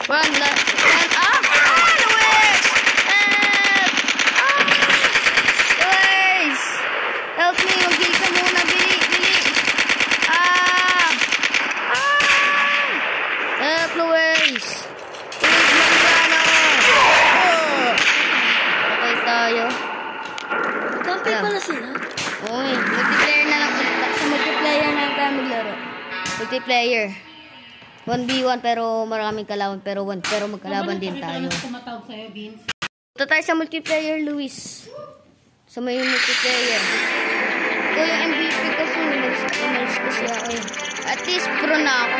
Run, run up! Luis! Luis! Help me, mag-heal ka muna. Bili, bili. Help, Luis! Luis Manzano! Okay tayo. Kampi pala sila. Uy, multiplayer na lang. Sa multiplayer na lang tayo maglaro. Multiplayer. 1v1 pero maraming kalaban pero magkalaban din tayo. Ito tayo sa multiplayer, Luis. Sa may multiplayer. Ito yung MVP kasi umalis kasi ako eh. At least pro na ako.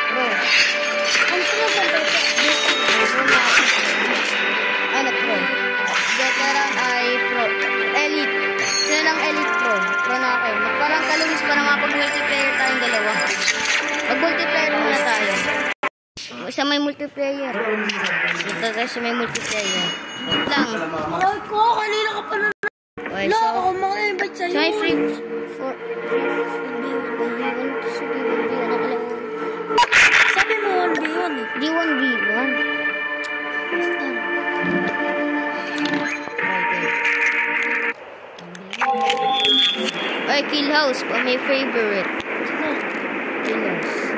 Pro. Ano sila ba ito? Pro na ako. Ano pro? Veteran ay pro. Elite. Sila ng elite pro. Pro na ako. Parang ka-Luis pa na makapag-multiplayer tayong dalawa. Mag-multiplayer muna tayo. Sa may multiplayer. Dito tayo sa may multiplayer. Wait lang. Ay ko, kanina ka pa na. Okay, Wala so, ako mga-invite sa'yo. so may free for 1v1 ako lang. Sabi mo 1v1 eh. Di 1v1. Ay, Kill House pa may favorite. Kill House.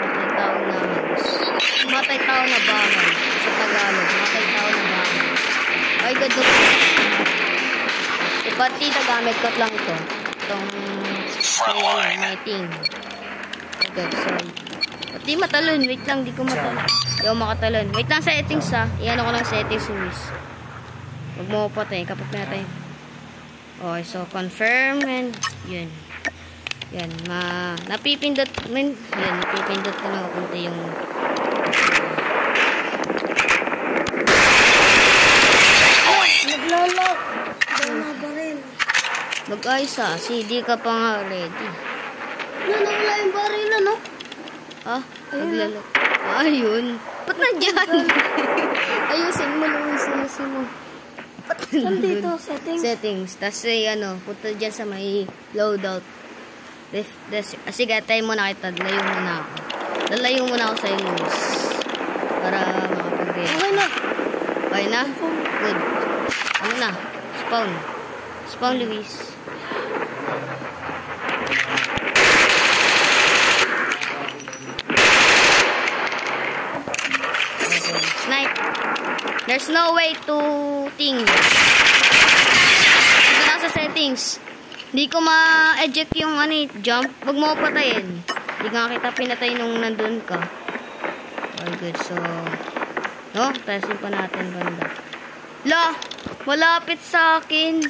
Matay tao na house. Matay tao na bahay. Sa Tagalog, matay tao na bahay. Ay, ganda po. Partida gamit ko lang ito. Itong my team. Okay, sorry. Pati matalon. Wait lang, di ko matalon. Di ako makatalon. Wait lang settings ha. Iyan ako ng settings, Luis. Huwag mo patay. Kapag natin. Okay, so confirm and yun. Yan, napipindot yan, napipindot ko na kunti yung Naglalak. Dama ba rin? mag-ayos CD ka pa nga ready. Nawala yung baril ano? Ah, naglalak. Ayun. Ba't nandiyan? Ayusin mo, Luis. Ayusin mo. Saan dito? Settings? Settings. Tapos punta dyan sa may loadout. Sige, tayo muna kita. Lalayo muna ako. Lalayo muna ako sa'yo, Luis. Para makapag-ready. Okay na. Okay na? Good. Ano na? Spawn. Spawn, Luis. Okay. Snipe. There's no way to think. Ito na sa settings. Hindi ko ma-eject yung jump. Huwag mo patayin. Hindi nga kita pinatay nung nandun ka. Okay, good. So, no? Testing pa natin banda. La! Malapit sa akin.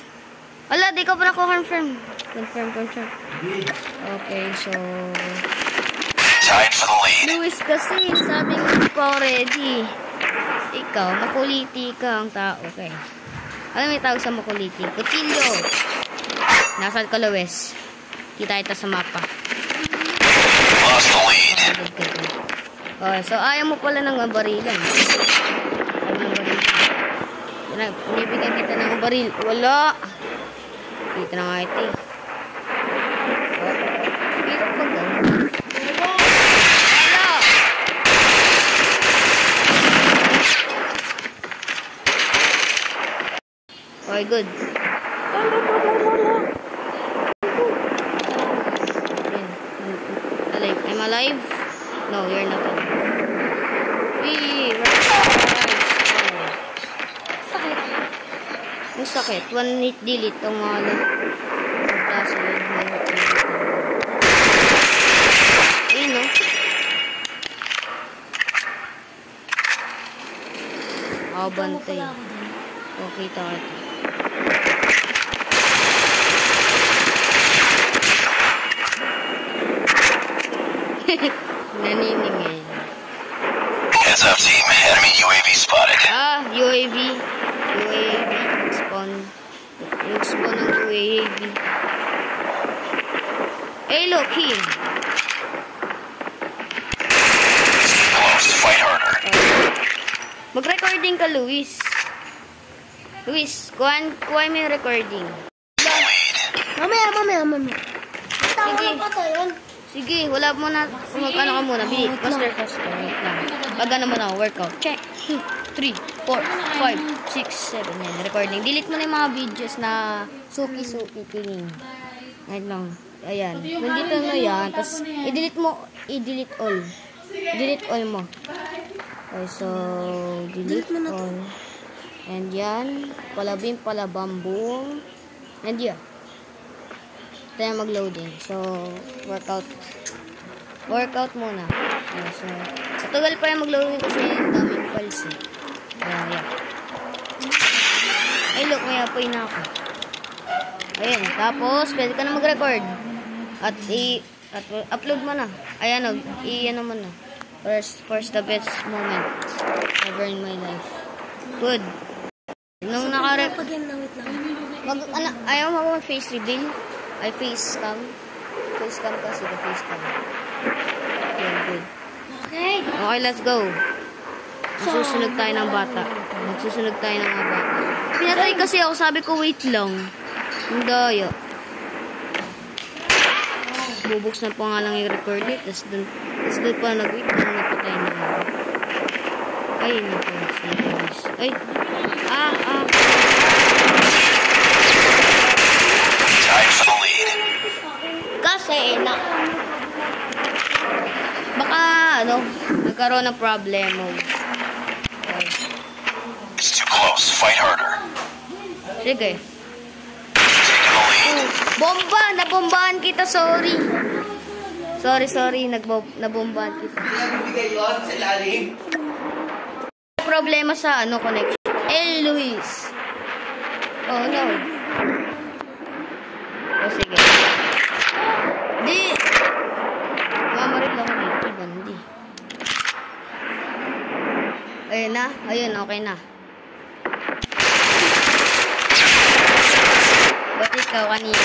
Ala, di ko pa na-confirm. Confirm. Okay, so... Tied for the lead. Luis kasi, sabi mo pa already. Ikaw, makuliti ka ang tao. Okay. Ano may tawag sa makuliti? Kutsilyo. Nasaan ka, Luis? Kita ito sa mapa. Lost the lead. Okay, so ayaw mo pala ng barilan. Ayaw ng barilan. Pinibigyan kita ng baril. Wala. Dito na nga ito eh. Dito pa gano'n. Wala. Okay, good. Alive. I'm alive? No, you're not alive. Sakit. Ang sakit. 1 hit delete. Ang malo. Ayun, no? Bantay. Okay, takot. Naniningay. Heads up, team. Enemy UAV spotted. UAV. Spawn. Yung spawn ng UAV. Hey, look here. Close. Fight harder. Mag-recording ka, Luis. Luis, kuha mo yung recording. Mamaya. Sige. Tama pa tayo. Sige, wala mo na. Ano ka muna, bili. Faster. Wait lang. Pag ano mo na, workout. Check. 2, 3, 4, 5, 6, 7. Yan, recording. Delete mo na yung mga videos na suki-suki tingin. Wait lang. Ayan. Nandito na yan. Tapos, i-delete all. Delete all mo. Okay, so, delete all. And yan. Palabambong. And yan. Tayo mag-loading. So, workout muna. Okay, so, matagal pa yung mag-loading kasi yung daming files eh. Ayan. Ay, look, may apoy na ako. Ayan, tapos, pwede ka na mag-record. At upload mo na. Ayan, ano mo na. First the best moment ever in my life. Good. Nung naka-record. Ayaw mo mag-face reveal. Ay, face cam. Face cam kasi. Face cam. Okay, good. Okay, let's go. Magsusunog tayo ng bata. Pinatay kasi ako. Sabi ko, wait lang. Ang daya. Bubuksan pa nga lang yung record it. Tapos doon pa nag-wait. Napatay na ako. Ay, naku. Ay. Time for the lead. Kasi, baka, nagkaroon ng problemo. Okay. It's too close. Fight harder. Sige. Taking the lead. Bomba! Nabombahan kita, sorry. Sorry. Nabombahan kita. Problema sa, connection. Luis. Oh, no. Oh, sige. Di. Mamarit ako dito, bandi. Ayun na. Ayun, okay na. Ba't ikaw kanina?